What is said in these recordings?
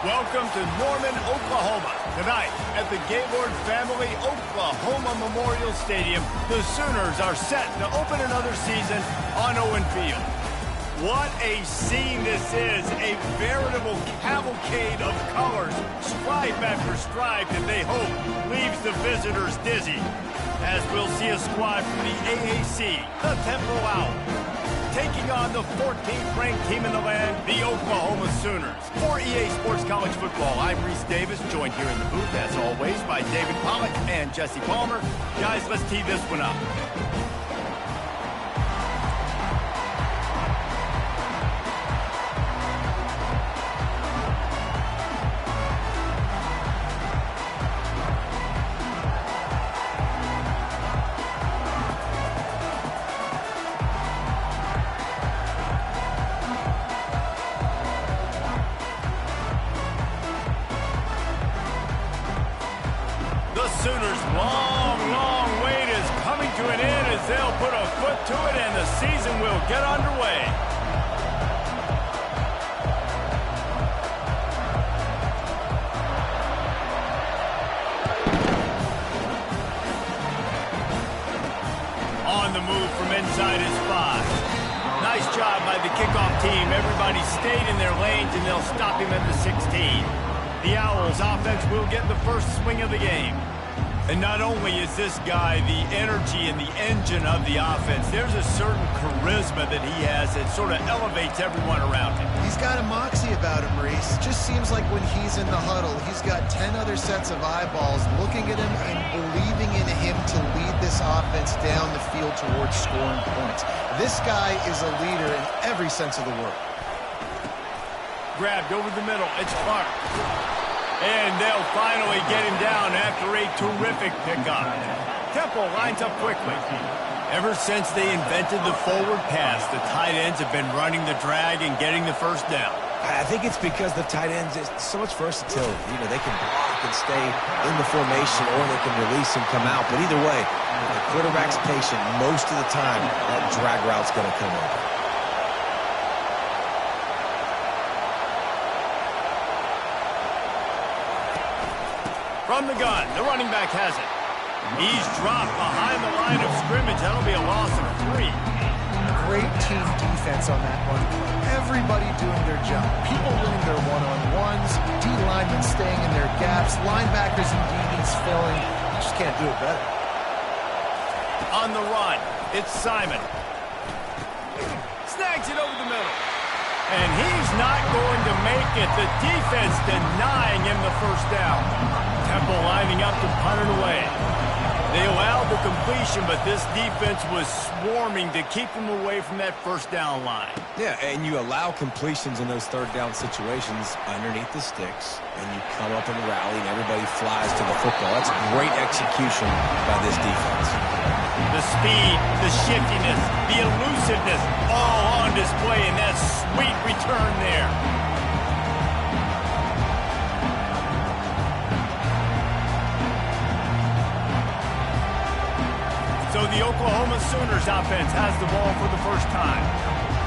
Welcome to Norman, Oklahoma. Tonight at the Gaylord Family Oklahoma Memorial Stadium, the Sooners are set to open another season on Owen Field. What a scene this is, a veritable cavalcade of colors, stripe after stripe that they hope leaves the visitors dizzy. As we'll see a squad from the AAC, the Temple Owls, taking on the 14th ranked team in the land, the Oklahoma Sooners. For EA Sports College Football, I'm Reese Davis, joined here in the booth, as always, by David Pollack and Jesse Palmer. Guys, let's tee this one up. Sooners' long wait is coming to an end as they'll put a foot to it and the season will get underway. On the move from inside his 5. Nice job by the kickoff team. Everybody stayed in their lanes and they'll stop him at the 16. The Owls offense will get the first swing of the game. And not only is this guy the energy and the engine of the offense, there's a certain charisma that he has that sort of elevates everyone around him. He's got a moxie about him, Reese. Just seems like when he's in the huddle, he's got 10 other sets of eyeballs looking at him and believing in him to lead this offense down the field towards scoring points. This guy is a leader in every sense of the word. Grabbed over the middle. It's Clark. And they'll finally get him down after a terrific pickup. Temple lines up quickly. Ever since they invented the forward pass, the tight ends have been running the drag and getting the first down. I think it's because the tight ends is so much versatility. You know, they can block and stay in the formation, or they can release and come out. But either way, if the quarterback's patient, most of the time, that drag route's going to come over. From the gun, the running back has it. He's dropped behind the line of scrimmage. That'll be a loss of 3. Great team defense on that one. Everybody doing their job. People winning their one-on-ones, D-linemen staying in their gaps, linebackers and DBs filling. You just can't do it better. On the run, it's Simon. Snags it over the middle. And he's not going to make it. The defense denying him the first down. Temple lining up to punt it away. They allowed the completion, but this defense was swarming to keep them away from that first down line. Yeah, and you allow completions in those third down situations underneath the sticks, and you come up and rally, and everybody flies to the football. That's great execution by this defense. The speed, the shiftiness, the elusiveness, all on display in that sweet return there. So the Oklahoma Sooners offense has the ball for the first time.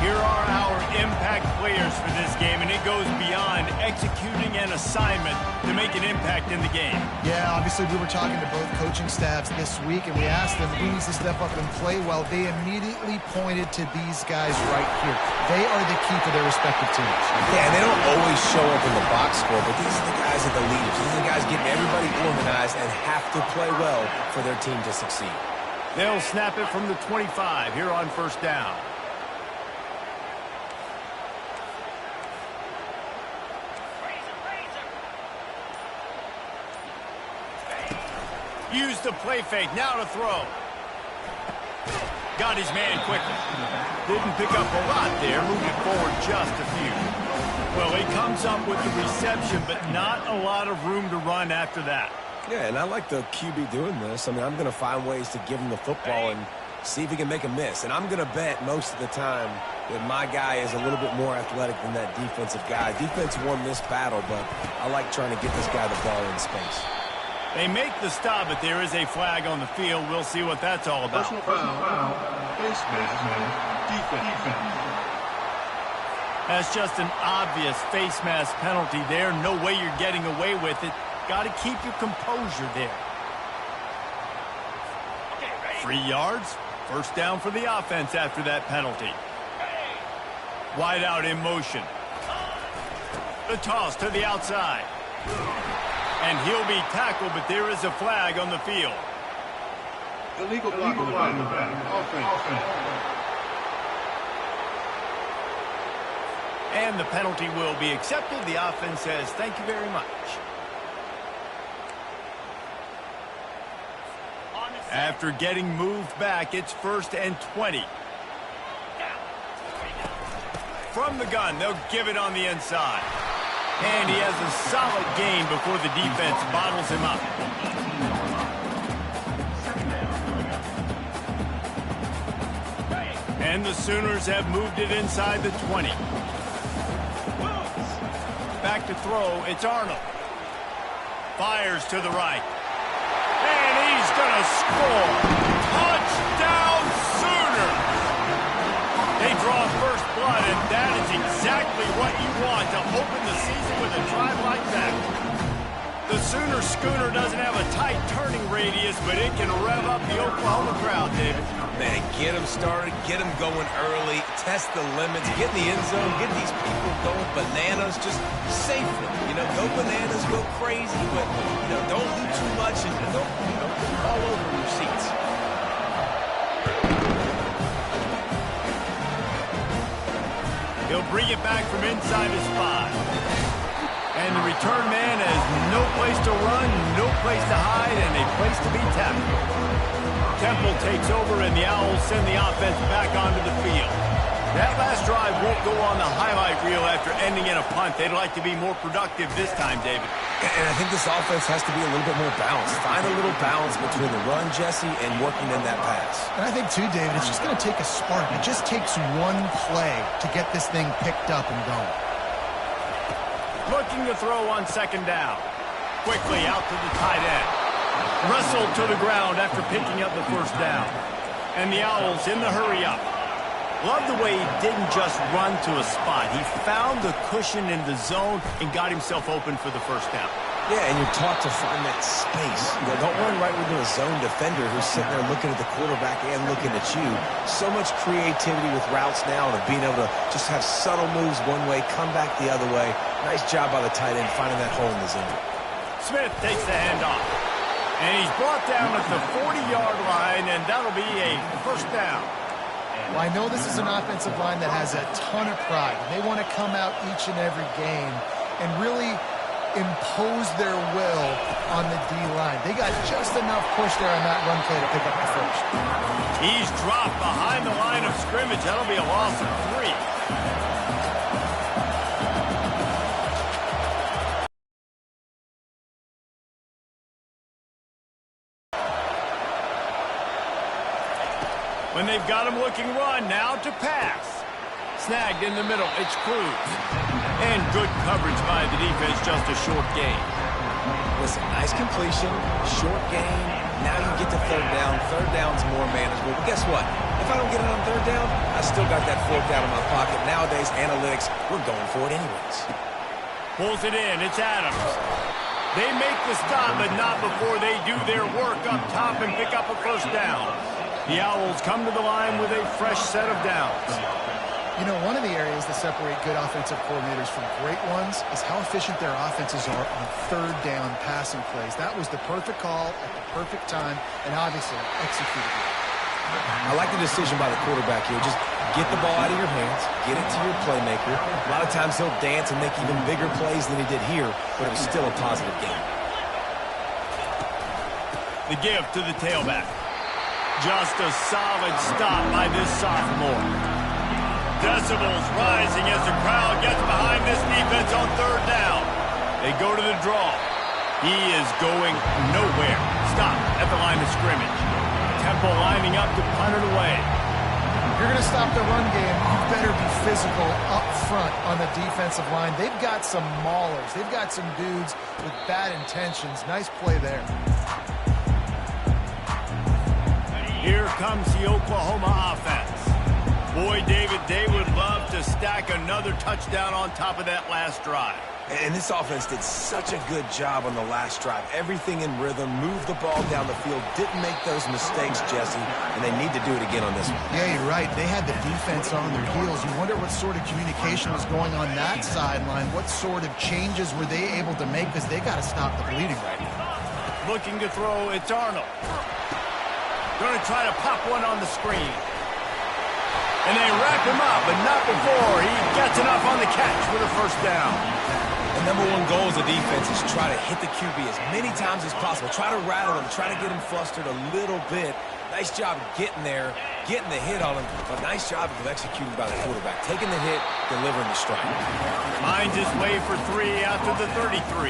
Here are our impact players for this game, and it goes beyond executing an assignment to make an impact in the game. Yeah, obviously we were talking to both coaching staffs this week, and we asked them who needs to step up and play well. They immediately pointed to these guys right here. They are the key to their respective teams. Yeah, and they don't always show up in the box score, but these are the guys that are the leaders. These are the guys getting everybody organized and have to play well for their team to succeed. They'll snap it from the 25 here on first down. Use the play fake, now to throw. Got his man quickly. Didn't pick up a lot there, moved it forward just a few. Well, he comes up with the reception, but not a lot of room to run after that. Yeah, and I like the QB doing this. I mean, I'm going to find ways to give him the football and see if he can make a miss. And I'm going to bet most of the time that my guy is a little bit more athletic than that defensive guy. Defense won this battle, but I like trying to get this guy the ball in space. They make the stop, but there is a flag on the field. We'll see what that's all about. Personal foul, face mask, defense. That's just an obvious face mask penalty there. No way you're getting away with it. Got to keep your composure there. 3 yards. First down for the offense after that penalty. Wide out in motion. The toss to the outside. And he'll be tackled, but there is a flag on the field. Illegal block on the offense. And the penalty will be accepted. The offense says, thank you very much. After getting moved back, it's 1st and 20. From the gun, they'll give it on the inside. And he has a solid gain before the defense bottles him up. And the Sooners have moved it inside the 20. Back to throw, it's Arnold. Fires to the right. And he's going to score. Touchdown Sooners! They draw first blood, and that is exactly what you want to open the season with a drive like that. The Sooner schooner doesn't have a tight turning radius, but it can rev up the Oklahoma crowd, David. Man, get them started, get them going early, test the limits, get in the end zone, get these people going bananas, just safely. You know, go bananas, go crazy, but, you know, don't do too much and don't, you know, all over your seats. He'll bring it back from inside his 5. And the return man has no place to run, no place to hide, and a place to be tackled. Temple takes over, and the Owls send the offense back onto the field. That last drive won't go on the highlight reel after ending in a punt. They'd like to be more productive this time, David. And I think this offense has to be a little bit more balanced. Find a little balance between the run, Jesse, and working in that pass. And I think, too, David, it's just going to take a spark. It just takes one play to get this thing picked up and going. Looking to throw on 2nd down. Quickly out to the tight end. Wrestled to the ground after picking up the 1st down. And the Owls in the hurry up. Love the way he didn't just run to a spot. He found the cushion in the zone and got himself open for the 1st down. Yeah, and you're taught to find that space. You know, don't run right into a zone defender who's sitting there looking at the quarterback and looking at you. So much creativity with routes now and being able to just have subtle moves one way, come back the other way. Nice job by the tight end finding that hole in the zone. Smith takes the handoff. And he's brought down at the 40-yard line, and that'll be a 1st down. Well, I know this is an offensive line that has a ton of pride. They want to come out each and every game and really impose their will on the D-line. They got just enough push there on that run play to pick up the 1st. He's dropped behind the line of scrimmage. That'll be a loss of 3. When they've got him looking run, now to pass. Snagged in the middle, it's Cruz. And good coverage by the defense, just a short gain. Listen, nice completion, short gain. Now you get to 3rd down. 3rd down's more manageable. But guess what? If I don't get it on 3rd down, I still got that 4th down in my pocket. Nowadays, analytics, we're going for it anyways. Pulls it in, it's Adams. They make the stop, but not before they do their work up top and pick up a 1st down. The Owls come to the line with a fresh set of downs. You know, one of the areas that separate good offensive coordinators from great ones is how efficient their offenses are on 3rd down passing plays. That was the perfect call at the perfect time, and obviously executed it. I like the decision by the quarterback here. Just get the ball out of your hands, get it to your playmaker. A lot of times he'll dance and make even bigger plays than he did here, but it was still a positive game. The give to the tailback. Just a solid stop by this sophomore. Decibels rising as the crowd gets behind this defense on 3rd down. They go to the draw. He is going nowhere. Stop at the line of scrimmage. Temple lining up to punt it away. If you're going to stop the run game, you better be physical up front on the defensive line. They've got some maulers. They've got some dudes with bad intentions. Nice play there. Here comes the Oklahoma offense. Boy, David, they would love to stack another touchdown on top of that last drive. And this offense did such a good job on the last drive. Everything in rhythm, moved the ball down the field, didn't make those mistakes, Jesse, and they need to do it again on this one. Yeah, you're right. They had the defense on their heels. You wonder what sort of communication was going on that sideline. What sort of changes were they able to make, because they got to stop the bleeding right now. Looking to throw, it's Arnold. Going to try to pop one on the screen. And they wrap him up, but not before he gets enough on the catch for the first down. The number one goal as a defense is try to hit the QB as many times as possible. Try to rattle him, try to get him flustered a little bit. Nice job getting there, getting the hit on him, but nice job of executing by the quarterback. Taking the hit, delivering the strike. Finds his way for 3 after the 33.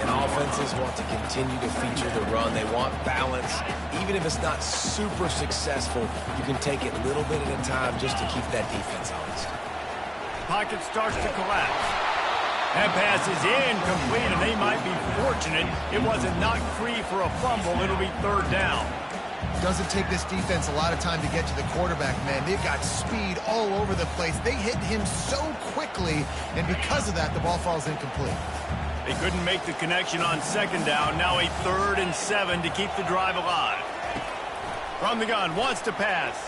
And offenses want to continue to feature the run. They want balance. Even if it's not super successful, you can take it a little bit at a time just to keep that defense honest. Pocket starts to collapse. That pass is incomplete, and they might be fortunate it wasn't knocked free for a fumble. It'll be 3rd down. Doesn't take this defense a lot of time to get to the quarterback, man. They've got speed all over the place. They hit him so quickly, and because of that, the ball falls incomplete. They couldn't make the connection on 2nd down. Now a 3rd and 7 to keep the drive alive. From the gun, wants to pass.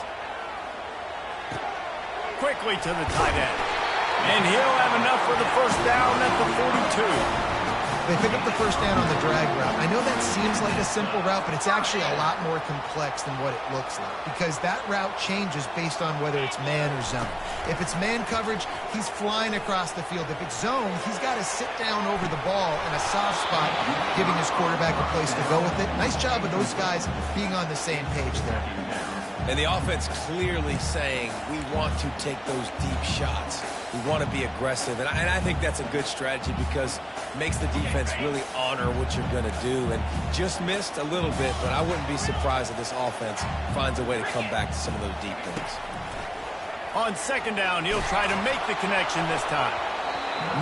Quickly to the tight end. And he'll have enough for the 1st down at the 42. They pick up the 1st down on the drag route. I know that seems like a simple route, but it's actually a lot more complex than what it looks like, because that route changes based on whether it's man or zone. If it's man coverage, he's flying across the field. If it's zone, he's got to sit down over the ball in a soft spot, giving his quarterback a place to go with it. Nice job of those guys being on the same page there. And the offense clearly saying, we want to take those deep shots. We want to be aggressive. And I think that's a good strategy, because it makes the defense really honor what you're going to do. And just missed a little bit, but I wouldn't be surprised if this offense finds a way to come back to some of those deep things. On 2nd down, he'll try to make the connection this time.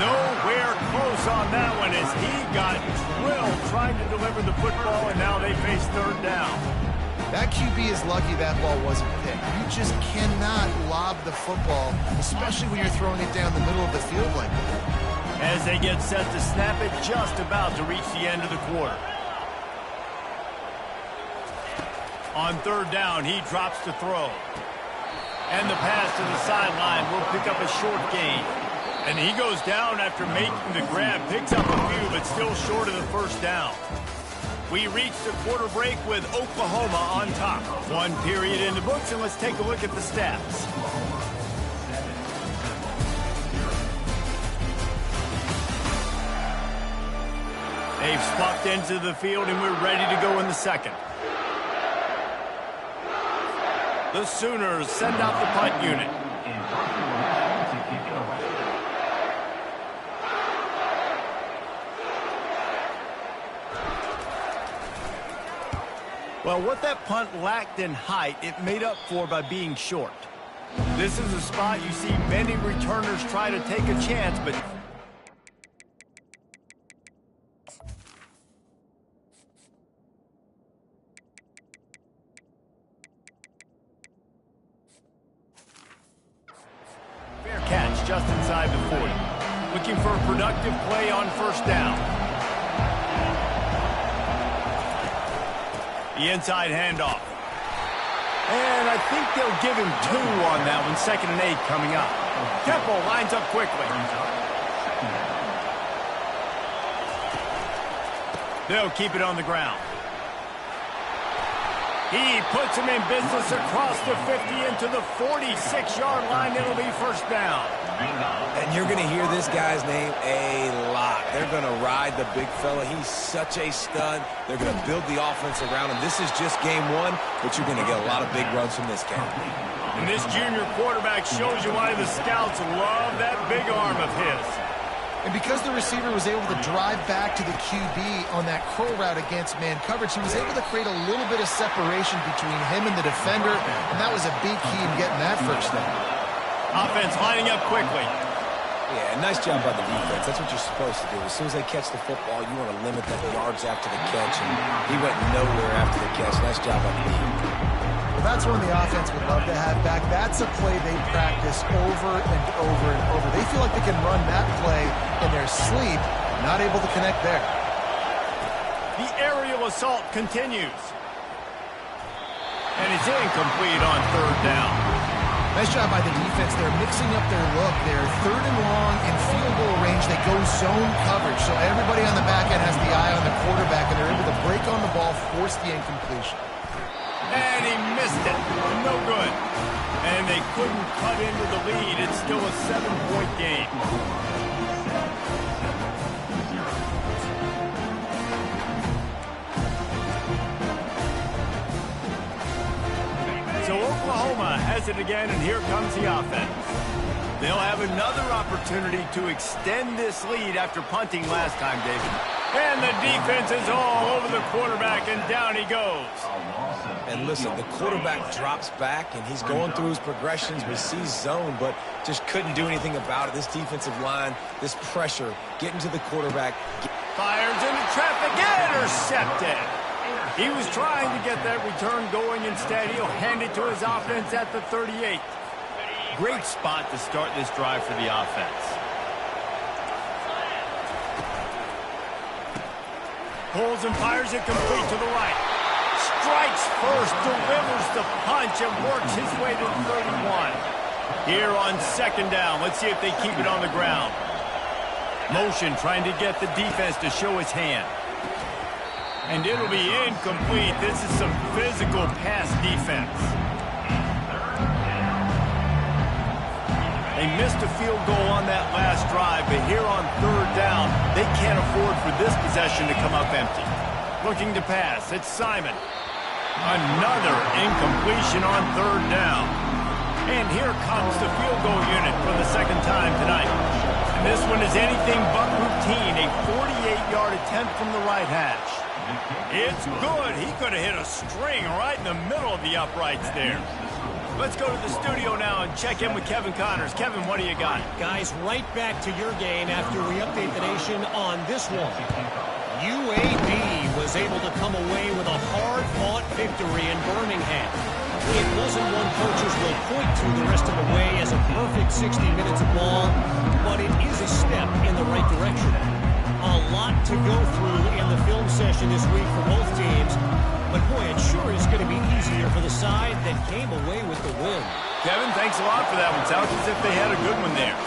Nowhere close on that one, as he got drilled trying to deliver the football, and now they face 3rd down. That QB is lucky that ball wasn't picked. You just cannot lob the football, especially when you're throwing it down the middle of the field like that. As they get set to snap it, just about to reach the end of the quarter. On 3rd down, he drops to throw. And the pass to the sideline will pick up a short gain. And he goes down after making the grab, picks up a few, but still short of the 1st down. We reached a quarter break with Oklahoma on top. 1 period in the books, and let's take a look at the stats. They've swapped into the field, and we're ready to go in the 2nd. The Sooners send out the punt unit. Well, what that punt lacked in height, it made up for by being short. This is a spot you see many returners try to take a chance, but fair catch just inside the 40. Looking for a productive play on 1st down. The inside handoff. And I think they'll give him 2 on that one. 2nd and 8 coming up. Temple lines up quickly. They'll keep it on the ground. He puts him in business across the 50 into the 46-yard line. It'll be 1st down. And you're going to hear this guy's name a lot. They're going to ride the big fella. He's such a stud. They're going to build the offense around him. This is just game 1, but you're going to get a lot of big runs from this guy. And this junior quarterback shows you why the scouts love that big arm of his. And because the receiver was able to drive back to the QB on that curl route against man coverage, he was able to create a little bit of separation between him and the defender, and that was a big key in getting that 1st down. Offense lining up quickly. Yeah, nice job by the defense. That's what you're supposed to do. As soon as they catch the football, you want to limit that yards after the catch, and he went nowhere after the catch. Nice job by the defense. Well, that's one the offense would love to have back. That's a play they practice over and over and over. They feel like they can run that play in their sleep, not able to connect there. The aerial assault continues. And it's incomplete on third down. Nice job by the defense. They're mixing up their look. They're third and long in field goal range. They go zone coverage. So everybody on the back end has the eye on the quarterback, and they're able to break on the ball, force the incompletion. And he missed it. No good. And they couldn't cut into the lead. It's still a 7-point game. So Oklahoma has it again, and here comes the offense. They'll have another opportunity to extend this lead after punting last time, David. And the defense is all over the quarterback, and down he goes. And listen, the quarterback drops back, and he's going through his progressions. We see zone, but just couldn't do anything about it. This defensive line, this pressure, getting to the quarterback. Fires into traffic, intercepted. He was trying to get that return going. Instead, he'll hand it to his offense at the 38. Great spot to start this drive for the offense. Pulls and fires it complete to the right. Strikes first, delivers the punch, and works his way to the 31. Here on second down, let's see if they keep it on the ground. Motion trying to get the defense to show his hand. And it'll be incomplete. This is some physical pass defense. They missed a field goal on that last drive, but here on third down, they can't afford for this possession to come up empty. Looking to pass, it's Simon. Another incompletion on third down. And here comes the field goal unit for the second time tonight. And this one is anything but routine, a 48-yard attempt from the right hash. It's good. He could have hit a string right in the middle of the uprights there. Let's go to the studio now and check in with Kevin Connors. Kevin, what do you got? Guys, right back to your game after we update the nation on this one. UAB was able to come away with a hard-fought victory in Birmingham. It wasn't one coaches will point to the rest of the way as a perfect 60 minutes of ball, but it is a step in the right direction. A lot to go through in the film session this week for both teams, but boy, it sure is going to be easier for the side that came away with the win. Kevin, thanks a lot for that one. Sounds as if they had a good one there.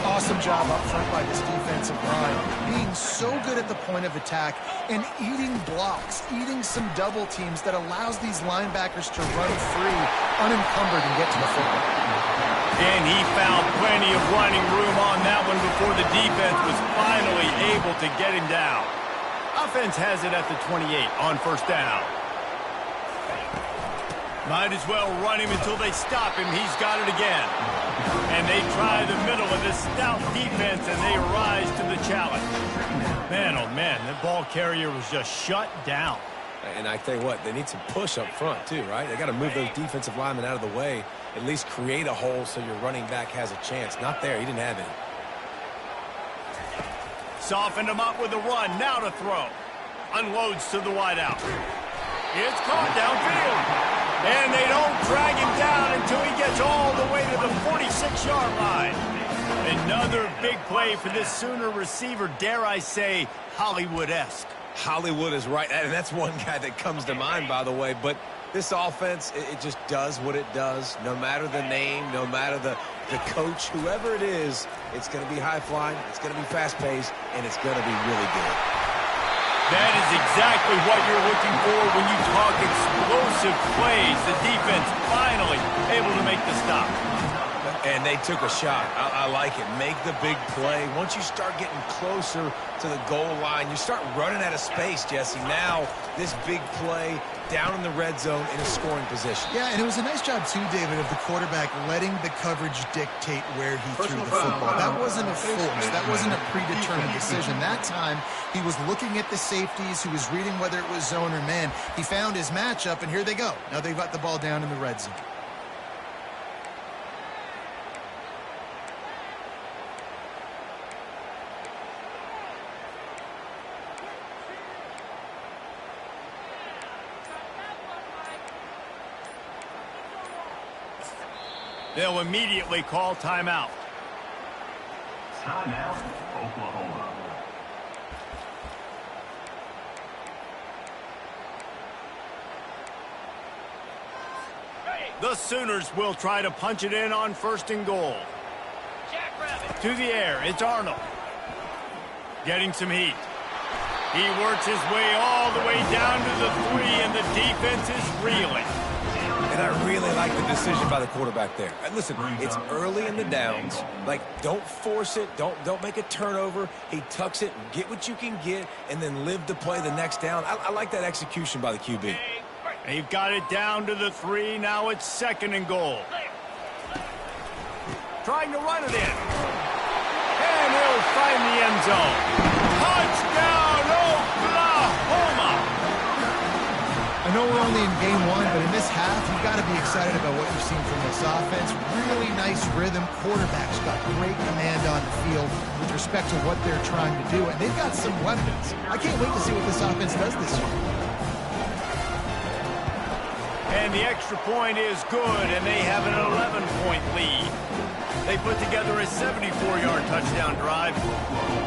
Awesome job up front by this defensive line, being so good at the point of attack and eating blocks, eating some double teams that allows these linebackers to run free, unencumbered, and get to the football. And he found plenty of running room on that one before the defense was finally able to get him down. Offense has it at the 28 on first down. Might as well run him until they stop him. He's got it again. And they try the middle of this stout defense, and they rise to the challenge. Man, oh man, that ball carrier was just shut down. And I tell you what, they need some push up front too, right? They got to move those defensive linemen out of the way, at least create a hole so your running back has a chance. Not there. He didn't have any. Softened him up with a run. Now to throw. Unloads to the wideout. It's caught downfield. And they don't drag him down until he gets all the way to the 46-yard line. Another big play for this Sooner receiver, dare I say, Hollywood-esque. Hollywood is right, and that's one guy that comes to mind, by the way. But this offense, it just does what it does. No matter the name, no matter the coach, whoever it is, it's going to be high-flying, it's going to be fast-paced, and it's going to be really good. That is exactly what you're looking for when you talk explosive plays. The defense finally able to make the stop. And they took a shot. I like it. Make the big play. Once you start getting closer to the goal line, you start running out of space, Jesse. Now, this big play down in the red zone in a scoring position. Yeah, and it was a nice job, too, David, of the quarterback letting the coverage dictate where he threw the football. That wasn't a force. That wasn't a predetermined decision. That time, he was looking at the safeties. He was reading whether it was zone or man. He found his matchup, and here they go. Now they've got the ball down in the red zone. They'll immediately call timeout. Timeout, Oklahoma. The Sooners will try to punch it in on 1st and goal. To the air, it's Arnold. Getting some heat. He works his way all the way down to the 3, and the defense is reeling. And I really like the decision by the quarterback there. And listen, it's early in the downs. Like, don't force it. Don't make a turnover. He tucks it, get what you can get, and then live to play the next down. I like that execution by the QB. They've got it down to the 3. Now it's 2nd and goal. Trying to run it in. And he'll find the end zone. Touchdown, Oklahoma! I know we're only in game 1, but in this half, you've got to be excited about what you've seen from this offense. Really nice rhythm. Quarterback's got great command on the field with respect to what they're trying to do, and they've got some weapons. I can't wait to see what this offense does this year. And the extra point is good, and they have an 11-point lead. They put together a 74-yard touchdown drive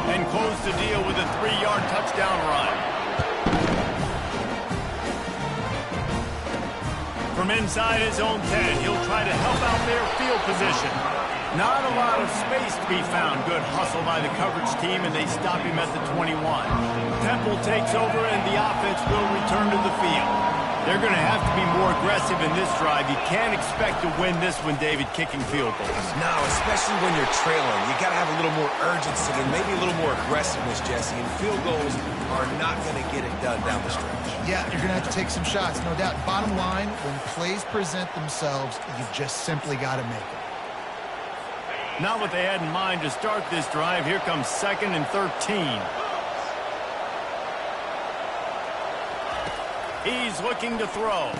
and close the deal with a 3-yard touchdown run. From inside his own 10, he'll try to help out their field position. Not a lot of space to be found. Good hustle by the coverage team, and they stop him at the 21. Temple takes over, and the offense will return to the field. They're going to have to be more aggressive in this drive. You can't expect to win this one, David, kicking field goals. No, especially when you're trailing. You got to have a little more urgency and maybe a little more aggressiveness, Jesse. And field goals are not going to get it done down the stretch. Yeah, you're going to have to take some shots, no doubt. Bottom line, when plays present themselves, you've just simply got to make them. Not what they had in mind to start this drive. Here comes 2nd and 13. He's looking to throw.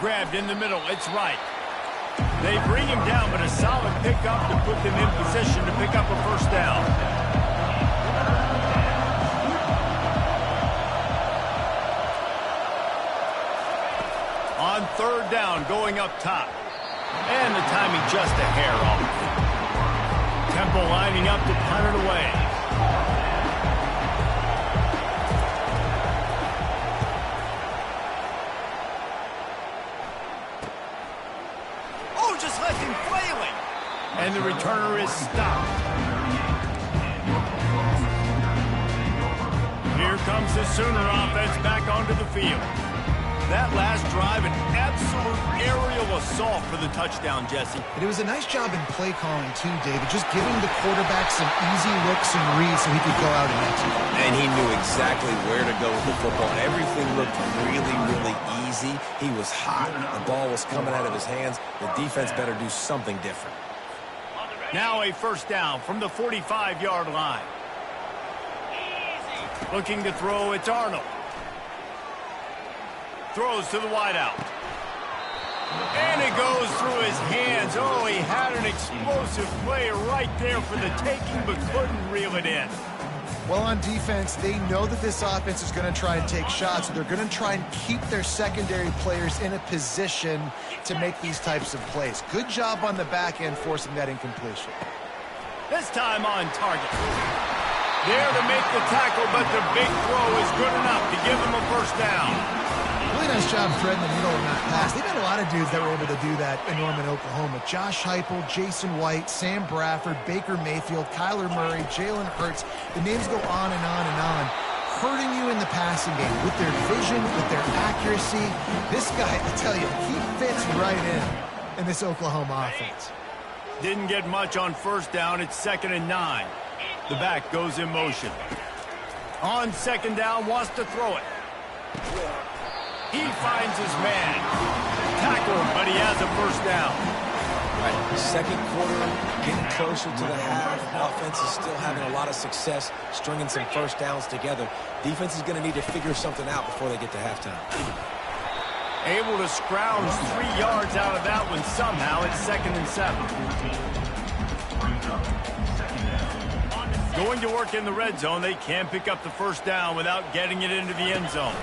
Grabbed in the middle. It's right. They bring him down, but a solid pickup to put them in position to pick up a 1st down. On 3rd down, going up top. And the timing just a hair off. Temple lining up to punt it away. And the returner is stopped. Here comes the Sooner offense back onto the field. That last drive, an absolute aerial assault for the touchdown, Jesse. And it was a nice job in play calling, too, David. Just giving the quarterback some easy looks and reads so he could go out and execute. And he knew exactly where to go with the football. Everything looked really, really easy. He was hot. The ball was coming out of his hands. The defense better do something different. Now a 1st down from the 45-yard line. Looking to throw, it's Arnold. Throws to the wideout. And it goes through his hands. Oh, he had an explosive play right there for the taking, but couldn't reel it in. Well, on defense, they know that this offense is going to try and take shots. So they're going to try and keep their secondary players in a position to make these types of plays. Good job on the back end forcing that incompletion. This time on target. There to make the tackle, but the big throw is good enough to give him a 1st down. Really nice job threading the needle in that pass. They've had a lot of dudes that were able to do that in Norman, Oklahoma. Josh Heupel, Jason White, Sam Bradford, Baker Mayfield, Kyler Murray, Jalen Hurts. The names go on and on and on. Hurting you in the passing game with their vision, with their accuracy. This guy, I tell you, he fits right in this Oklahoma offense. Didn't get much on 1st down. It's 2nd and 9. The back goes in motion. On 2nd down, wants to throw it. He finds his man. Tackled, but he has a 1st down. Right, 2nd quarter, getting closer to the half. Offense is still having a lot of success stringing some 1st downs together. Defense is going to need to figure something out before they get to halftime. Able to scrounge 3 yards out of that one somehow. It's 2nd and 7. Going to work in the red zone. They can't pick up the 1st down without getting it into the end zone.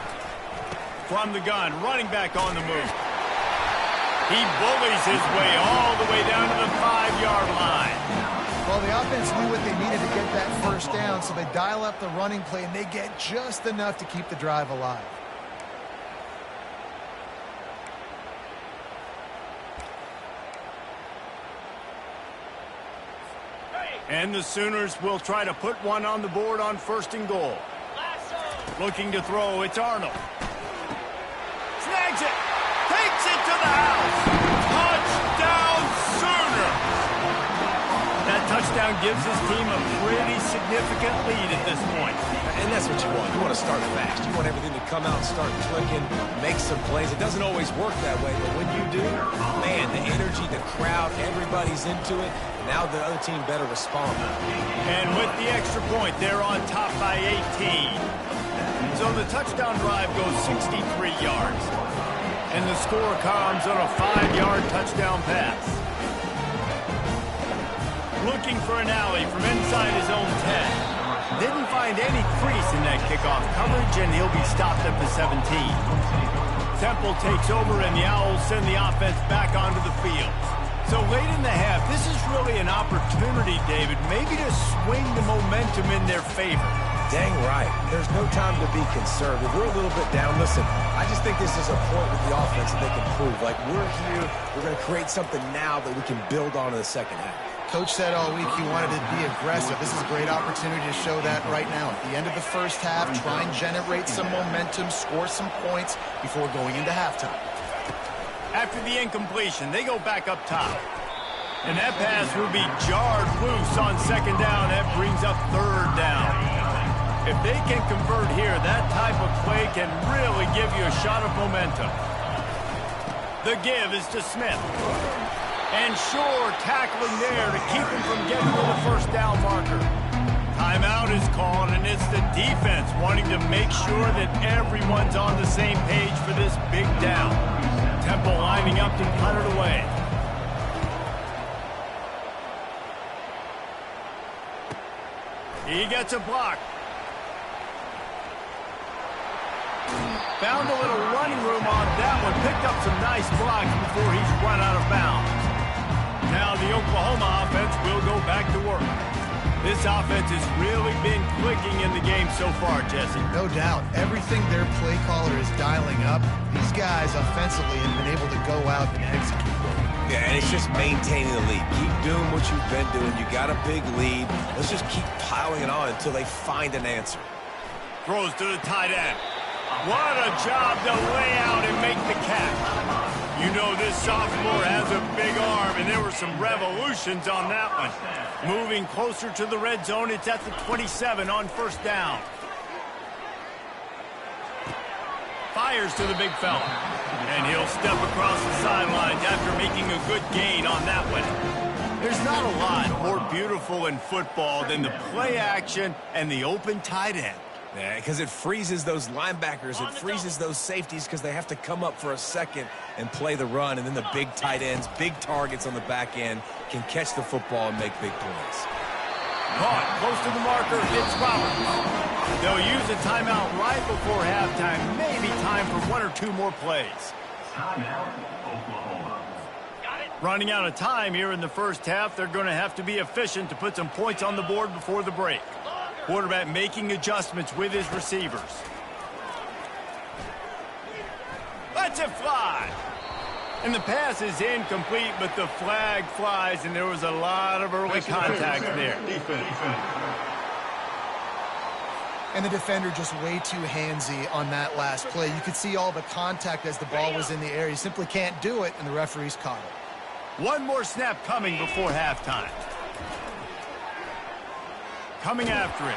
From the gun, running back on the move. He bullies his way all the way down to the 5-yard line. Well, the offense knew what they needed to get that first down, so they dial up the running play, and they get just enough to keep the drive alive. And the Sooners will try to put one on the board on 1st and goal. Looking to throw, it's Arnold. Snags it, takes it to the house. Touchdown, Sooners! That touchdown gives his team a pretty significant lead at this point. And that's what you want. You want to start fast. You want everything to come out and start clicking, make some plays. It doesn't always work that way, but when you do, man, the energy, the crowd, everybody's into it. Now the other team better respond. And with the extra point, they're on top by 18. So the touchdown drive goes 63 yards. And the score comes on a 5-yard touchdown pass. Looking for an alley from inside his own 10. Didn't find any crease in that kickoff coverage, and he'll be stopped at the 17. Temple takes over, and the Owls send the offense back onto the field. So late in the half, this is really an opportunity, David, maybe to swing the momentum in their favor. Dang right. There's no time to be conservative. We're a little bit down. Listen, I just think this is a point with the offense that they can prove. Like, we're here, we're going to create something now that we can build on in the second half. Coach said all week he wanted to be aggressive. This is a great opportunity to show that right now. At the end of the first half, try and generate some momentum, score some points before going into halftime. After the incompletion, they go back up top. And that pass will be jarred loose on 2nd down. That brings up 3rd down. If they can convert here, that type of play can really give you a shot of momentum. The give is to Smith. And Shore tackling there to keep him from getting to the 1st down marker. Timeout is called, and it's the defense wanting to make sure that everyone's on the same page for this big down. Temple lining up to punt it away. He gets a block. Found a little running room on that one. Picked up some nice blocks before he's run out of bounds. Now the Oklahoma offense will go back to work. This offense has really been clicking in the game so far, Jesse. No doubt. Everything their play caller is dialing up, these guys offensively have been able to go out and execute. Yeah, and it's just maintaining the lead. Keep doing what you've been doing. You got a big lead. Let's just keep piling it on until they find an answer. Throws to the tight end. What a job to lay out and make the catch. You know this sophomore has a big arm, and there were some revolutions on that one. Moving closer to the red zone, it's at the 27 on 1st down. Fires to the big fella. And he'll step across the sidelines after making a good gain on that one. There's not a lot more beautiful in football than the play action and the open tight end. Yeah, because it freezes those linebackers. It freezes those safeties because they have to come up for a second and play the run. And then the big tight ends, big targets on the back end can catch the football and make big plays. Caught close to the marker. It's Roberts. They'll use a timeout right before halftime. Maybe time for 1 or 2 more plays. Timeout, Oklahoma. Running out of time here in the first half. They're going to have to be efficient to put some points on the board before the break. Quarterback making adjustments with his receivers. Lets it fly. And the pass is incomplete, but the flag flies, and there was a lot of early contact there. And the defender just way too handsy on that last play. You could see all the contact as the ball was in the air. You simply can't do it, and the referees caught it. One more snap coming before halftime. Coming after it.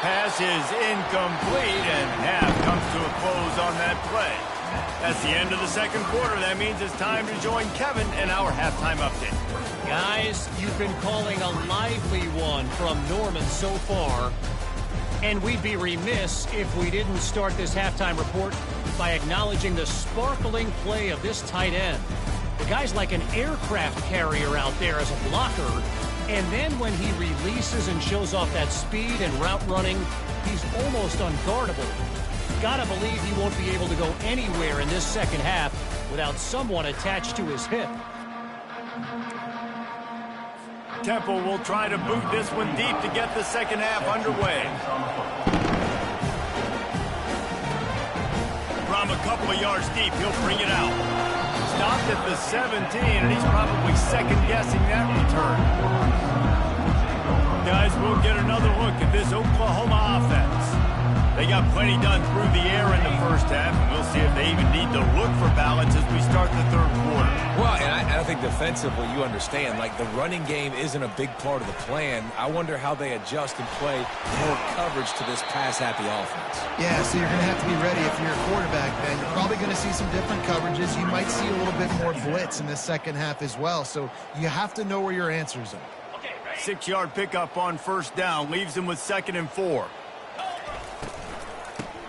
Pass is incomplete, and half comes to a close on that play. That's the end of the second quarter. That means it's time to join Kevin in our halftime update. Guys, you've been calling a lively one from Norman so far. And we'd be remiss if we didn't start this halftime report by acknowledging the sparkling play of this tight end. The guy's like an aircraft carrier out there as a blocker. And then when he releases and shows off that speed and route running, he's almost unguardable. Gotta believe he won't be able to go anywhere in this second half without someone attached to his hip. Temple will try to boot this one deep to get the second half underway. From a couple of yards deep, he'll bring it out. Stopped at the 17, and he's probably second-guessing that return. Guys, we'll get another look at this Oklahoma offense. They got plenty done through the air in the first half, and we'll see if they even need to look for balance as we start the third quarter. Well, and I think defensively, you understand, like the running game isn't a big part of the plan. I wonder how they adjust and play more coverage to this pass-happy offense. Yeah, so you're going to have to be ready if you're a quarterback, Ben. You're probably going to see some different coverages. You might see a little bit more blitz in the second half as well, so you have to know where your answers are. 6-yard pickup on first down leaves him with 2nd and 4.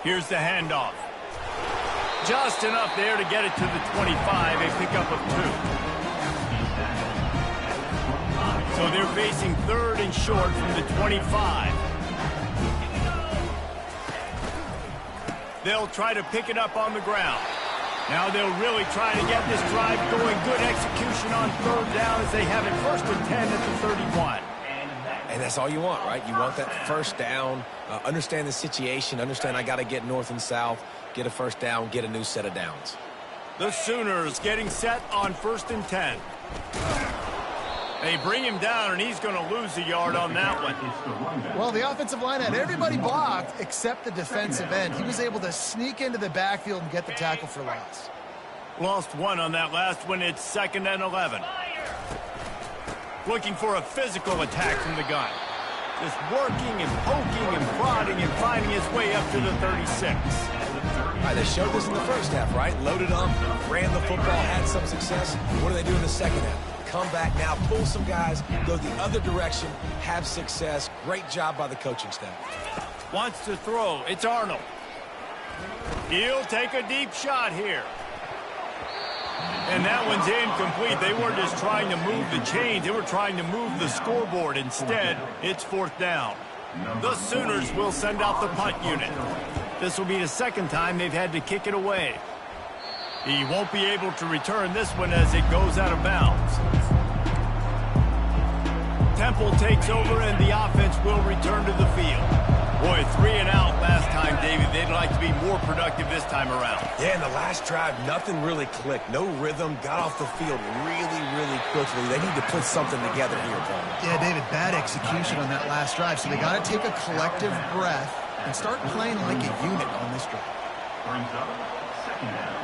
Here's the handoff. Just enough there to get it to the 25, a pickup of 2. So they're facing 3rd and short from the 25. They'll try to pick it up on the ground. Now they'll really try to get this drive going. Good execution on 3rd down as they have it 1st and 10 at the 31. And that's all you want, right? You want that first down, understand the situation, understand I got to get north and south, get a first down, get a new set of downs. The Sooners getting set on 1st and 10. They bring him down, and he's going to lose a yard on that one. Well, the offensive line had everybody blocked except the defensive end. He was able to sneak into the backfield and get the tackle for loss. Lost 1 on that last one. It's 2nd and 11. Looking for a physical attack from the gun. Just working and poking and prodding and finding his way up to the 36. All right, they showed this in the first half, right? Loaded up, ran the football, had some success. What do they do in the second half? Come back now, pull some guys, go the other direction, have success. Great job by the coaching staff. Wants to throw. It's Arnold. He'll take a deep shot here. And that one's incomplete. They weren't just trying to move the chains. They were trying to move the scoreboard. Instead, it's 4th down. The Sooners will send out the punt unit. This will be the 2nd time they've had to kick it away. He won't be able to return this one as it goes out of bounds. Temple takes over, and the offense will return to the field. Boy, 3 and out last time, David. They'd like to be more productive this time around. Yeah, in the last drive, nothing really clicked. No rhythm, got off the field really, really quickly. They need to put something together here, Paul. Yeah, David, bad execution on that last drive, so they got to take a collective breath and start playing like a unit on this drive. Brings up 2nd down.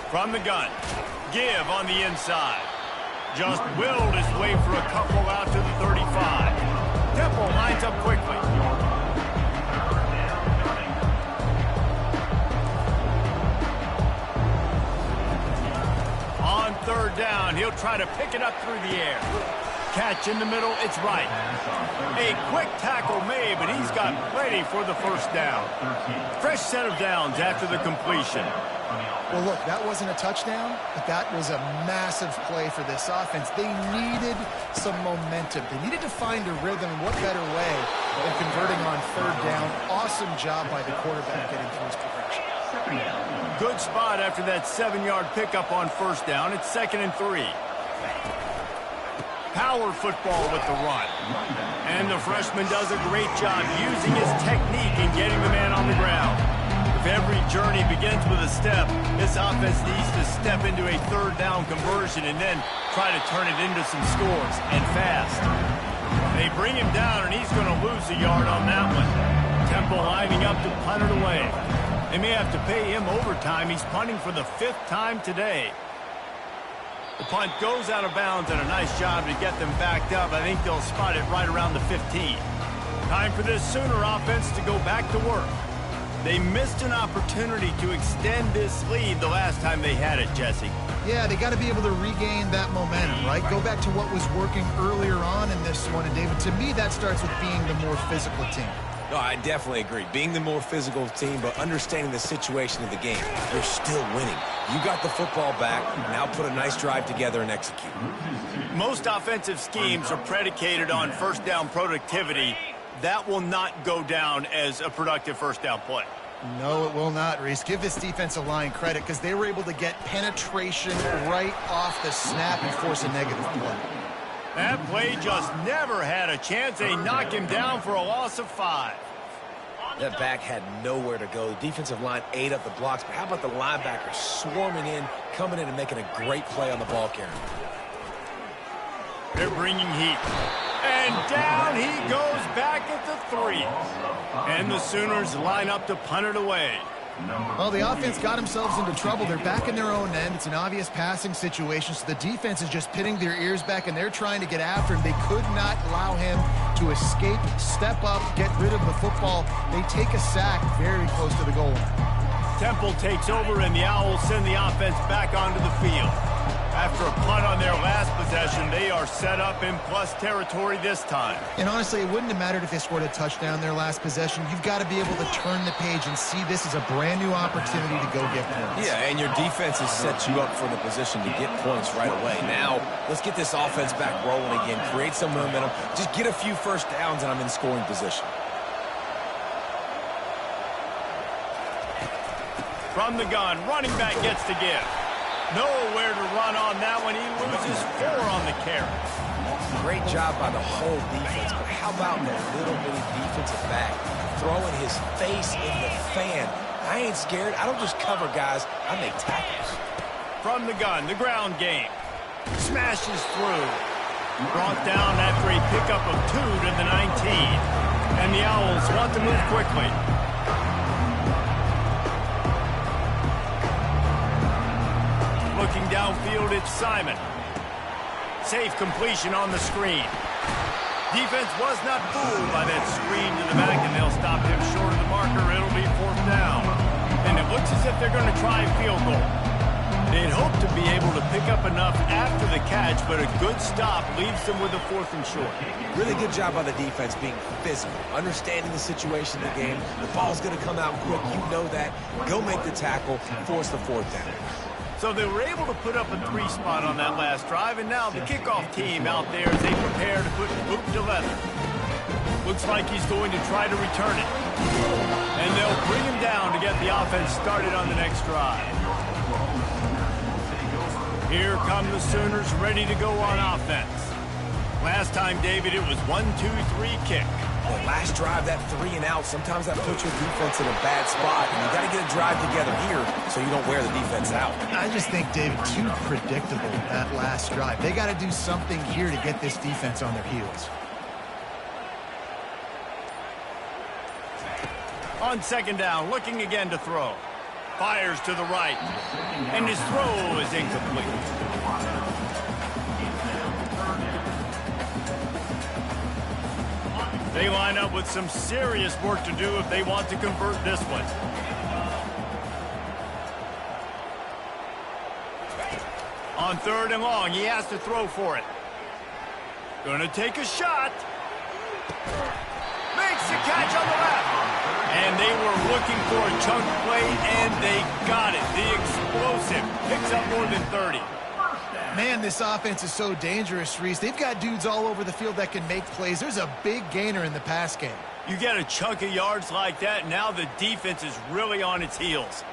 From the gun, give on the inside. Just willed his way for a couple out to the 35. Temple lines up quickly. On 3rd down, he'll try to pick it up through the air. Catch in the middle, it's right. A quick tackle made, but he's got plenty for the 1st down. Fresh set of downs after the completion. Well, look, that wasn't a touchdown, but that was a massive play for this offense. They needed some momentum. They needed to find a rhythm, and what better way than converting on 3rd down. Awesome job by the quarterback getting through his progression. Good spot after that 7-yard pickup on 1st down. It's 2nd and 3. Power football with the run. And the freshman does a great job using his technique and getting the man on the ground. If every journey begins with a step, this offense needs to step into a 3rd down conversion and then try to turn it into some scores, and fast. They bring him down, and he's going to lose a yard on that one. Temple lining up to punt it away. They may have to pay him overtime. He's punting for the 5th time today. The punt goes out of bounds, and a nice job to get them backed up. I think they'll spot it right around the 15. Time for this Sooner offense to go back to work. They missed an opportunity to extend this lead the last time they had it, Jesse. Yeah, they got to be able to regain that momentum, right? Go back to what was working earlier on in this one. And, David, to me, that starts with being the more physical team. No, I definitely agree. Being the more physical team, but understanding the situation of the game. You're still winning. You got the football back. Now put a nice drive together and execute. Most offensive schemes are predicated on 1st down productivity. That will not go down as a productive first down play. No, it will not, Reese. Give this defensive line credit because they were able to get penetration right off the snap and force a negative play. That play just never had a chance. They knock him down for a loss of 5. That back had nowhere to go. The defensive line ate up the blocks, but how about the linebackers swarming in, coming in and making a great play on the ball carrier? They're bringing heat. And down he goes back at the 3. And the Sooners line up to punt it away. Well, the offense got themselves into trouble. They're back in their own end. It's an obvious passing situation, so the defense is just pitting their ears back, and they're trying to get after him. They could not allow him to escape, step up, get rid of the football. They take a sack very close to the goal line. Temple takes over, and the Owls send the offense back onto the field. After a punt on their last possession, they are set up in plus territory this time. And honestly, it wouldn't have mattered if they scored a touchdown their last possession. You've got to be able to turn the page and see this as a brand new opportunity to go get points. Yeah, and your defense has set you up for the position to get points right away. Now, let's get this offense back rolling again, create some momentum, just get a few first downs, and I'm in scoring position. From the gun, running back gets to give. Nowhere to run on that one. He loses 4 on the carry. Great job by the whole defense, but how about the little bitty defensive back throwing his face in the fan? I ain't scared. I don't just cover guys. I make tackles. From the gun, the ground game. Smashes through. Brought down after a pickup of 2 to the 19. And the Owls want to move quickly. Looking downfield, it's Simon. Safe completion on the screen. Defense was not fooled by that screen to the back, and they'll stop him short of the marker. It'll be 4th down. And it looks as if they're going to try a field goal. They'd hope to be able to pick up enough after the catch, but a good stop leaves them with a 4th and short. Really good job by the defense being physical, understanding the situation of the game. The ball's going to come out quick. You know that. Go make the tackle, force the 4th down. So they were able to put up a 3 spot on that last drive, and now the kickoff team out there as they prepare to put boot to leather. Looks like he's going to try to return it. And they'll bring him down to get the offense started on the next drive. Here come the Sooners ready to go on offense. Last time, David, it was 1-2-3 kick. Well, last drive, that 3 and out, sometimes that puts your defense in a bad spot, and you got to get a drive together here so you don't wear the defense out. I just think, David, too predictable that last drive. They got to do something here to get this defense on their heels. On 2nd down, looking again to throw. Fires to the right, and his throw is incomplete. They line up with some serious work to do if they want to convert this one. On 3rd and long, he has to throw for it. Gonna take a shot. Makes the catch on the left. And they were looking for a chunk play, and they got it. The explosive picks up more than 30. Man, this offense is so dangerous, Reese. They've got dudes all over the field that can make plays. There's a big gainer in the pass game. You get a chunk of yards like that, now the defense is really on its heels.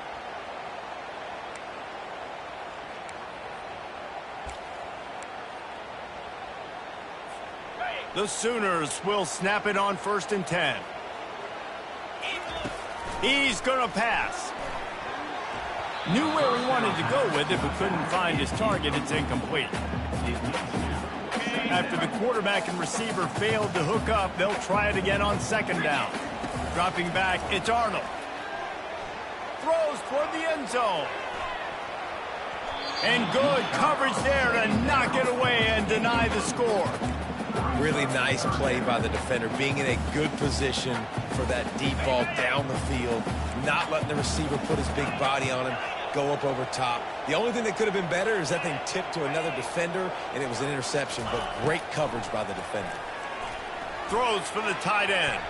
The Sooners will snap it on 1st and 10. He's going to pass. Knew where he wanted to go with it, but couldn't find his target. It's incomplete. After the quarterback and receiver failed to hook up, they'll try it again on 2nd down. Dropping back, it's Arnold. Throws toward the end zone. And good coverage there to knock it away and deny the score. Really nice play by the defender, being in a good position for that deep ball down the field, not letting the receiver put his big body on him, go up over top. The only thing that could have been better is that thing tipped to another defender, and it was an interception, but great coverage by the defender. Throws for the tight end.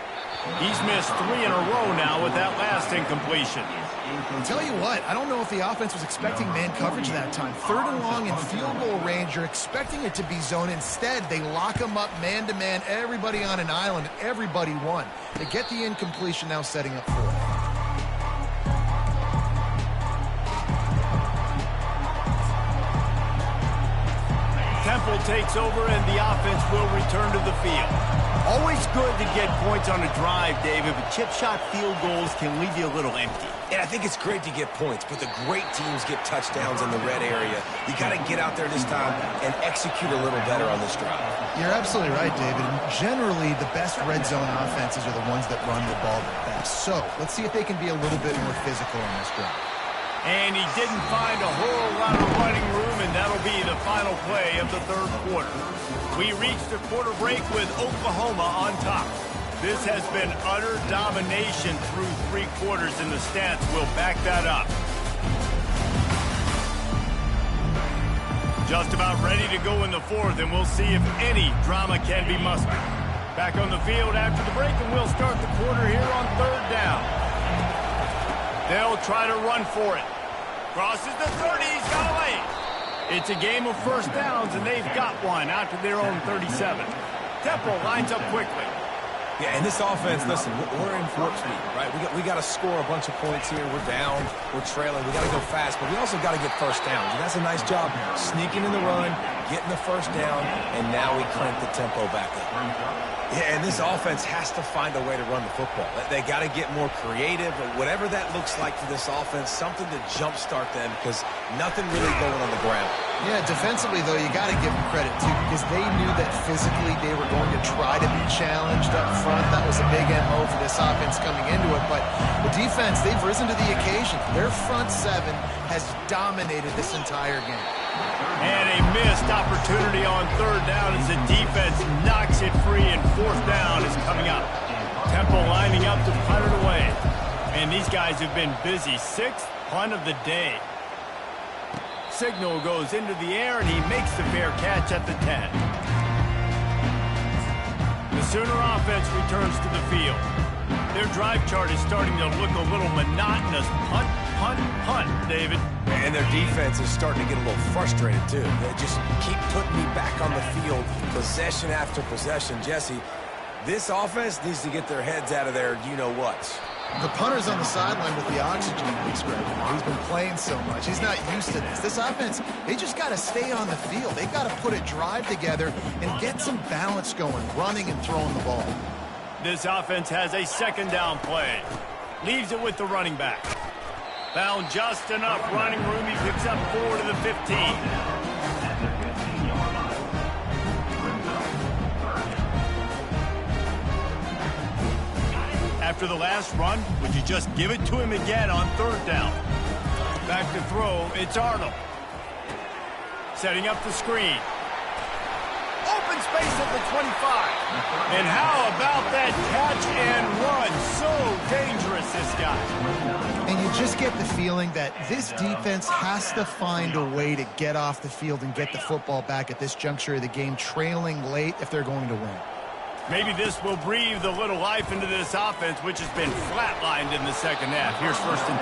He's missed 3 in a row now with that last incompletion. I'll tell you what, I don't know if the offense was expecting man coverage that time. 3rd and long in field goal range, you're expecting it to be zone. Instead, they lock him up man-to-man, everybody on an island, everybody won. They get the incompletion, now setting up 4th. Temple takes over and the offense will return to the field. Always good to get points on a drive, David, but chip shot field goals can leave you a little empty. And I think it's great to get points, but the great teams get touchdowns in the red area. You got to get out there this time and execute a little better on this drive. You're absolutely right, David. And generally, the best red zone offenses are the ones that run the ball the best. So let's see if they can be a little bit more physical on this drive. And he didn't find a whole lot of running room, and that'll be the final play of the 3rd quarter. We reached a quarter break with Oklahoma on top. This has been utter domination through 3 quarters, and the stats will back that up. Just about ready to go in the 4th, and we'll see if any drama can be mustered. Back on the field after the break, and we'll start the quarter here on 3rd down. They'll try to run for it. Crosses the 30, he's got away. It's a game of first downs, and they've got one out to their own 37. Temple lines up quickly. Yeah, and this offense, listen, we're in warp speed, right? We got to score a bunch of points here. We're down, we're trailing. We got to go fast, but we also got to get first downs. And that's a nice job sneaking in the run, getting the first down, and now we crank the tempo back up. Yeah, and this offense has to find a way to run the football. They got to get more creative, or whatever that looks like for this offense, something to jumpstart them, because nothing really going on the ground. Yeah, defensively, though, you got to give them credit, too, because they knew that physically they were going to try to be challenged up front. That was a big MO for this offense coming into it. But the defense, they've risen to the occasion. Their front 7 has dominated this entire game. And a missed opportunity on 3rd down as the defense knocks it free, and 4th down is coming up. Temple lining up to punt it away. And these guys have been busy. 6th punt of the day. Signal goes into the air, and he makes the fair catch at the 10. The Sooner offense returns to the field. Their drive chart is starting to look a little monotonous. Punt, punt, punt, David. And their defense is starting to get a little frustrated, too. They just keep putting me back on the field, possession after possession. Jesse, this offense needs to get their heads out of their you-know-whats. The punter's on the sideline with the oxygen mask right now. He's been playing so much. He's not used to this. This offense, they just got to stay on the field. They got to put a drive together and get some balance going, running and throwing the ball. This offense has a 2nd down play. Leaves it with the running back. Found just enough running room. He picks up 4 to the 15. After the last run, would you just give it to him again on 3rd down? Back to throw, it's Arnold. Setting up the screen. Open space at the 25. And how about that catch and run? So dangerous, this guy. And you just get the feeling that this defense has to find a way to get off the field and get the football back at this juncture of the game, trailing late if they're going to win. Maybe this will breathe a little life into this offense, which has been flatlined in the 2nd half. Here's 1st and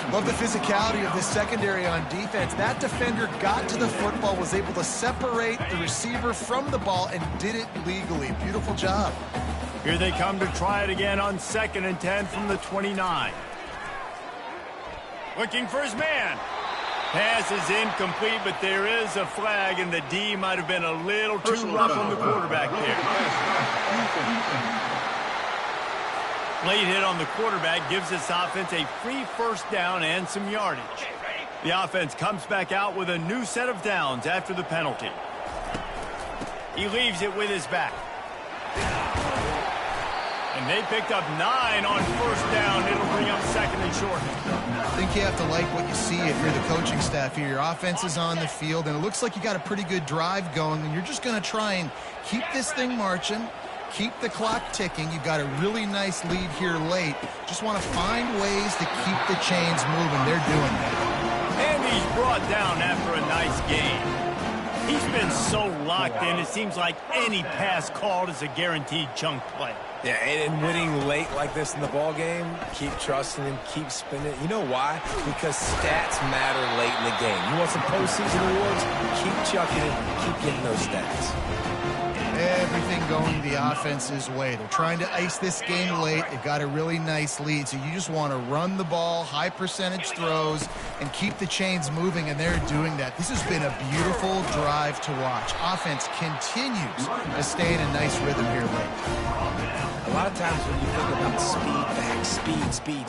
10. Love the physicality of this secondary on defense. That defender got to the football, was able to separate the receiver from the ball, and did it legally. Beautiful job. Here they come to try it again on 2nd and 10 from the 29. Looking for his man. Pass is incomplete, but there is a flag, and the D might have been a little too rough on the quarterback there. Late hit on the quarterback gives this offense a free 1st down and some yardage. The offense comes back out with a new set of downs after the penalty. He leaves it with his back. And they picked up 9 on 1st down. It'll bring up 2nd and short. I think you have to like what you see if you're the coaching staff here. Your offense is on the field, and it looks like you got a pretty good drive going, and you're just going to try and keep this thing marching, keep the clock ticking. You've got a really nice lead here late. Just want to find ways to keep the chains moving. They're doing that. And he's brought down after a nice game. He's been so locked in, it seems like any pass called is a guaranteed chunk play. Yeah, and winning late like this in the ball game, keep trusting him, keep spinning. You know why? Because stats matter late in the game. You want some postseason awards? Keep chucking it, keep getting those stats. Everything going the offense's way. They're trying to ice this game late. They've got a really nice lead, so you just want to run the ball, high percentage throws, and keep the chains moving, and they're doing that. This has been a beautiful drive to watch. Offense continues to stay in a nice rhythm here late. A lot of times when you think about speed back,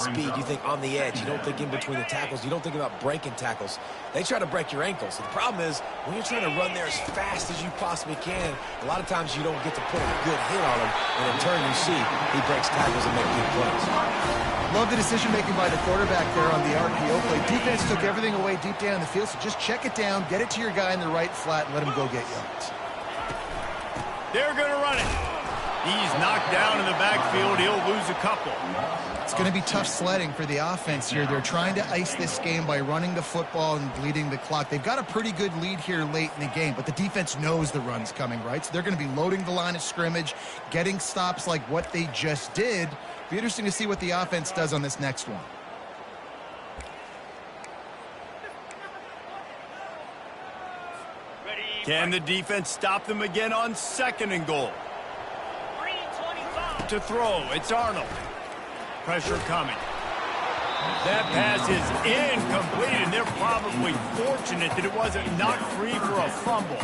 speed, you think on the edge. You don't think in between the tackles. You don't think about breaking tackles. They try to break your ankles. The problem is when you're trying to run there as fast as you possibly can, a lot of times you don't get to put a good hit on him, and in turn you see he breaks tackles and makes big plays. Love the decision-making by the quarterback there on the RPO play. Defense took everything away deep down the field, so just check it down, get it to your guy in the right flat, and let him go get yards. They're going to run it. He's knocked down in the backfield. He'll lose a couple. It's going to be tough sledding for the offense here. They're trying to ice this game by running the football and bleeding the clock. They've got a pretty good lead here late in the game, but the defense knows the run's coming, right? So they're going to be loading the line of scrimmage, getting stops like what they just did. Be interesting to see what the offense does on this next one. Can the defense stop them again on 2nd and goal? To throw, it's Arnold. Pressure coming. That pass is incomplete, and they're probably fortunate that it wasn't knocked free for a fumble.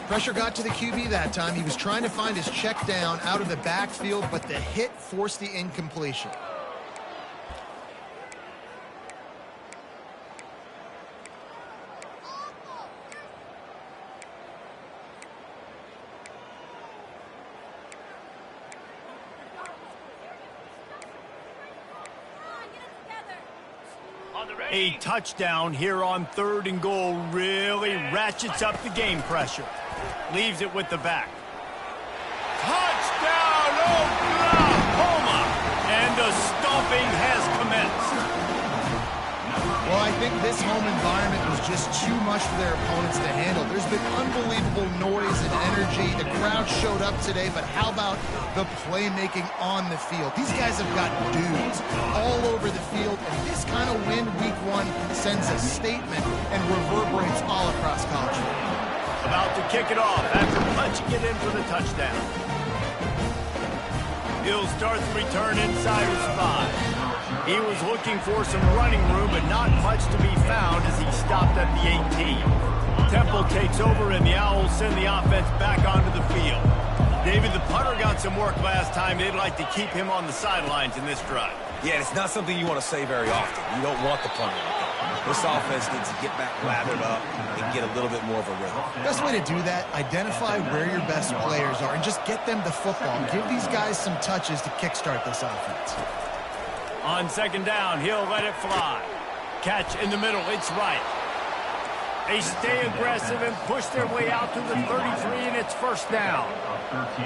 Pressure got to the QB that time. He was trying to find his check down out of the backfield, but the hit forced the incompletion. A touchdown here on 3rd and goal really ratchets up the game pressure. Leaves it with the back. Touchdown, Oklahoma! And the stomping has commenced. Well, I think this home environment was just too much for their opponents to handle. There's been unbelievable noise and energy. The crowd showed up today, but how about the playmaking on the field? These guys have got dudes all over the field, and this kind of win week 1 sends a statement and reverberates all across college football. About to kick it off after punching it in for the touchdown. He'll start the return inside his 5. He was looking for some running room, but not much to be found as he stopped at the 18. Temple takes over, and the Owls send the offense back onto the field. David, the punter got some work last time. They'd like to keep him on the sidelines in this drive. Yeah, it's not something you want to say very often. You don't want the punter. This offense needs to get back lathered up and get a little bit more of a rhythm. Best way to do that, identify where your best players are and just get them the football. Give these guys some touches to kickstart this offense. On 2nd down, he'll let it fly. Catch in the middle, it's right. They stay aggressive and push their way out to the 33, and it's 1st down.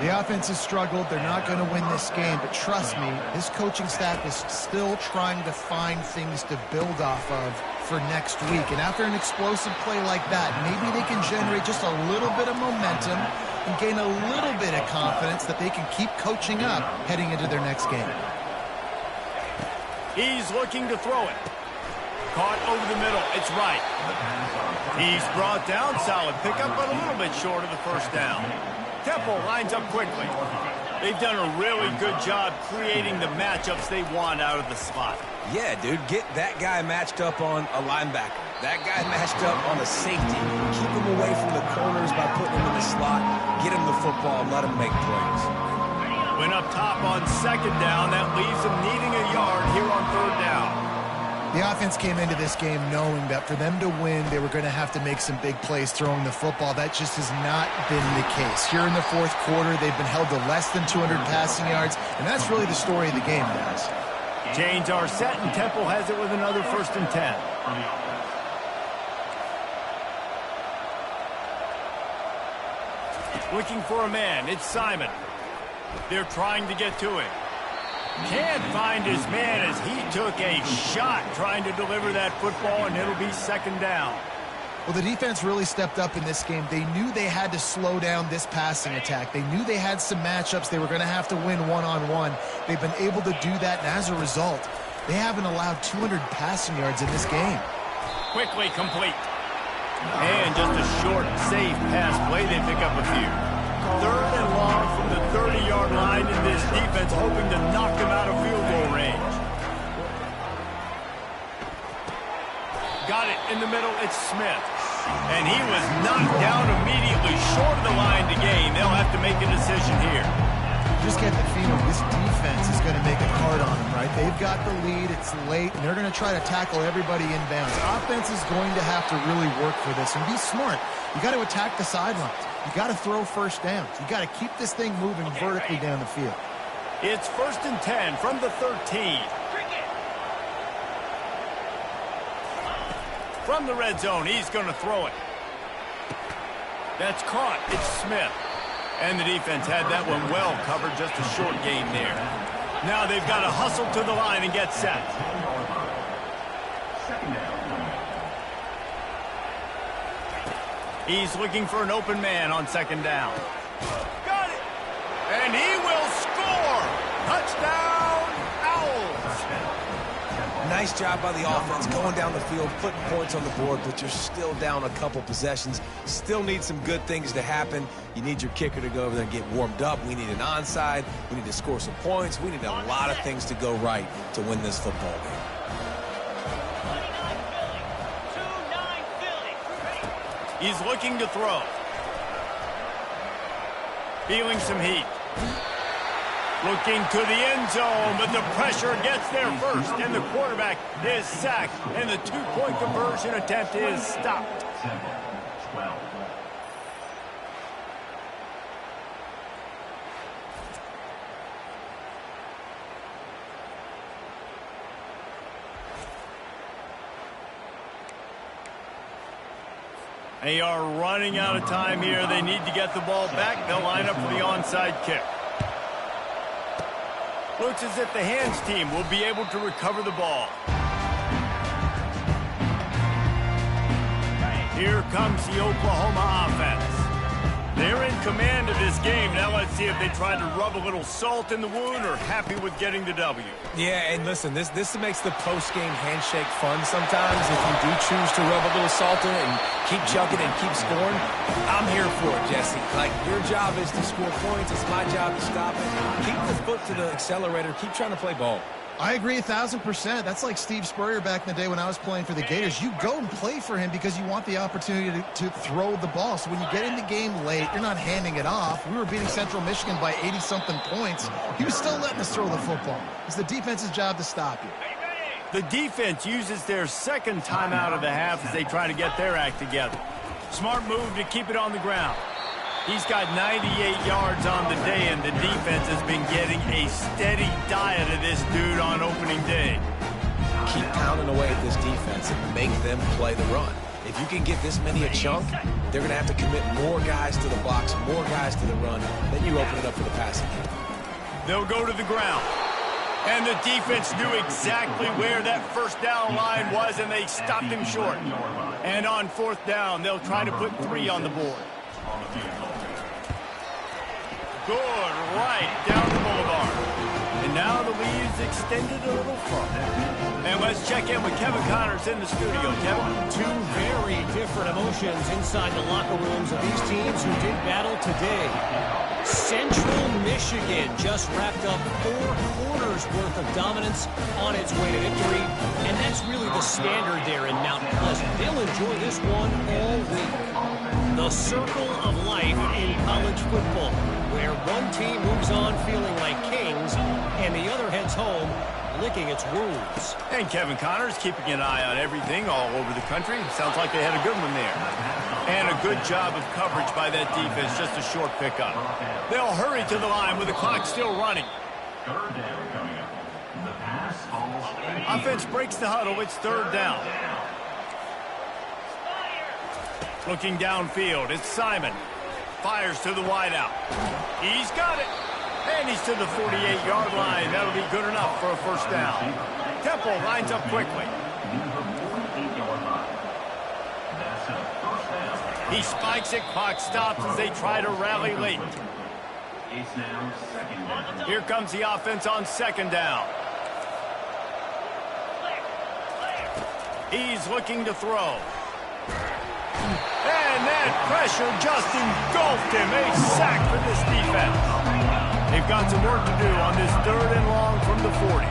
The offense has struggled. They're not going to win this game, but trust me, this coaching staff is still trying to find things to build off of for next week. And after an explosive play like that, maybe they can generate just a little bit of momentum and gain a little bit of confidence that they can keep coaching up heading into their next game. He's looking to throw it. Caught over the middle. It's right. He's brought down. Solid pickup, but a little bit short of the 1st down. Temple lines up quickly. They've done a really good job creating the matchups they want out of the slot. Yeah, dude, get that guy matched up on a linebacker. That guy matched up on a safety. Keep him away from the corners by putting him in the slot. Get him the football, let him make plays. Went up top on 2nd down. That leaves them needing a yard here on 3rd down. The offense came into this game knowing that for them to win, they were going to have to make some big plays throwing the football. That just has not been the case. Here in the 4th quarter, they've been held to less than 200 passing yards, and that's really the story of the game, guys. Chains are set, and Temple has it with another 1st and 10. Looking for a man. It's Simon. They're trying to get to him. Can't find his man as he took a shot trying to deliver that football, and it'll be 2nd down. Well, the defense really stepped up in this game. They knew they had to slow down this passing attack. They knew they had some matchups they were going to have to win one-on-one. They've been able to do that, and as a result, they haven't allowed 200 passing yards in this game. Quickly complete. And just a short, safe pass play. They pick up a few. 3rd and long from the 30-yard line, in this defense hoping to knock them out of field goal range. Got it in the middle. It's Smith. And he was knocked down immediately short of the line to gain. They'll have to make a decision here. Just get the feeling this defense is going to make it hard on them, right? They've got the lead, it's late, and they're going to try to tackle everybody inbounds. Offense is going to have to really work for this and be smart. You got to attack the sidelines. You got to throw first downs. You got to keep this thing moving vertically down the field. It's 1st and 10 from the 13. From the red zone, he's going to throw it. That's caught. It's Smith. And the defense had that one well covered, just a short gain there. Now they've got to hustle to the line and get set. He's looking for an open man on 2nd down. Got it! And he will score! Touchdown, Owls! Nice job by the offense going down the field, putting points on the board, but you're still down a couple possessions. Still need some good things to happen. You need your kicker to go over there and get warmed up. We need an onside. We need to score some points. We need a lot of things to go right to win this football game. He's looking to throw. Feeling some heat. Looking to the end zone, but the pressure gets there first, and the quarterback is sacked, and the 2-point conversion attempt is stopped. Temple, 12. They are running out of time here. They need to get the ball back. They'll line up for the onside kick. Looks as if the hands team will be able to recover the ball. Here comes the Oklahoma offense. They're in command of this game. Now let's see if they try to rub a little salt in the wound or happy with getting the W. Yeah, and listen, this makes the post-game handshake fun sometimes. If you do choose to rub a little salt in it and keep chucking and keep scoring, I'm here for it, Jesse. Like, your job is to score points. It's my job to stop it. Keep the foot to the accelerator. Keep trying to play ball. I agree 1,000%. That's like Steve Spurrier back in the day when I was playing for the Gators. You go and play for him because you want the opportunity to throw the ball. So when you get in the game late, you're not handing it off. We were beating Central Michigan by 80-something points. He was still letting us throw the football. It's the defense's job to stop you. The defense uses their 2nd timeout of the half as they try to get their act together. Smart move to keep it on the ground. He's got 98 yards on the day, and the defense has been getting a steady diet of this dude on opening day. Keep pounding away at this defense and make them play the run. If you can get this many a chunk, they're going to have to commit more guys to the box, more guys to the run. Then you open it up for the passing game. They'll go to the ground. And the defense knew exactly where that 1st down line was, and they stopped him short. And on 4th down, they'll try to put 3 on the board. Good, right down the boulevard. And now the lead is extended a little further. And let's check in with Kevin Connors in the studio. Kevin? 2 very different emotions inside the locker rooms of these teams who did battle today. Central Michigan just wrapped up 4 quarters worth of dominance on its way to victory. And that's really the standard there in Mount Pleasant. They'll enjoy this one all week. The circle of life in college football, where one team moves on feeling like kings and the other heads home licking its wounds. And Kevin Connors keeping an eye on everything all over the country. Sounds like they had a good one there. And a good job of coverage by that defense, just a short pickup. They'll hurry to the line with the clock still running. 3rd down coming up. The pass falls. Offense breaks the huddle. It's 3rd down. Looking downfield, it's Simon. Fires to the wideout. He's got it. And he's to the 48-yard line. That'll be good enough for a 1st down. Temple lines up quickly. That's up. He spikes it, clock stops as they try to rally late. It's now second down. Here comes the offense on second down. He's looking to throw. And that pressure just engulfed him. A sack for this defense. They've got some work to do on this 3rd and long from the 40.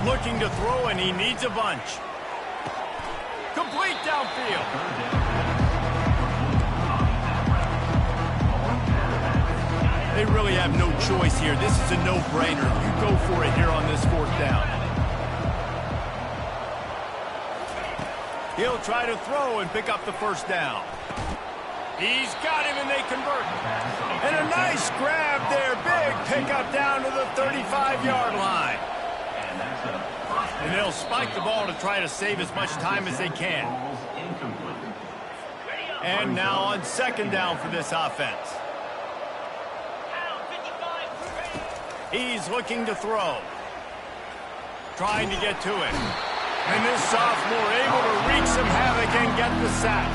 Looking to throw, and he needs a bunch. Complete downfield. They really have no choice here. This is a no-brainer. You go for it here on this 4th down. He'll try to throw and pick up the 1st down. He's got him, and they convert. And a nice grab there. Big pickup down to the 35-yard line. And they'll spike the ball to try to save as much time as they can. And now on 2nd down for this offense. He's looking to throw. Trying to get to it. And this sophomore able to wreak some havoc and get the sack.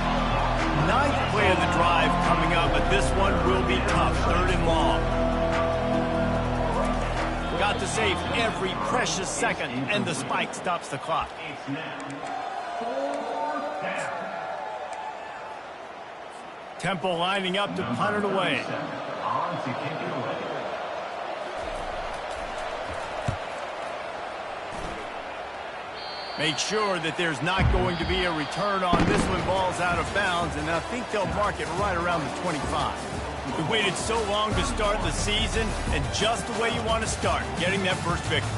9th play of the drive coming up, but this one will be tough. 3rd and long. Got to save every precious second, and the spike stops the clock. It's now 4th down. Temple lining up to punt it away. On to kick it away. Make sure that there's not going to be a return on this when ball's out of bounds, and I think they'll mark it right around the 25. We waited so long to start the season, and just the way you want to start, getting that first victory.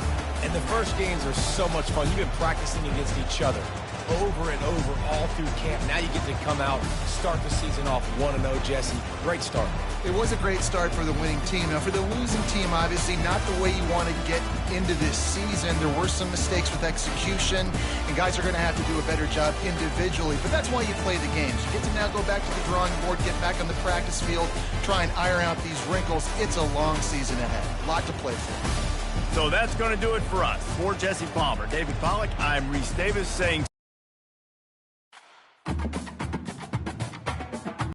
And the first games are so much fun. You've been practicing against each other over and over all through camp. Now you get to come out, start the season off 1-0, Jesse. Great start. It was a great start for the winning team. Now, for the losing team, obviously not the way you want to get into this season. There were some mistakes with execution, and guys are going to have to do a better job individually. But that's why you play the games. You get to now go back to the drawing board, get back on the practice field, try and iron out these wrinkles. It's a long season ahead. A lot to play for. So that's going to do it for us. For Jesse Palmer, David Pollack, I'm Reese Davis saying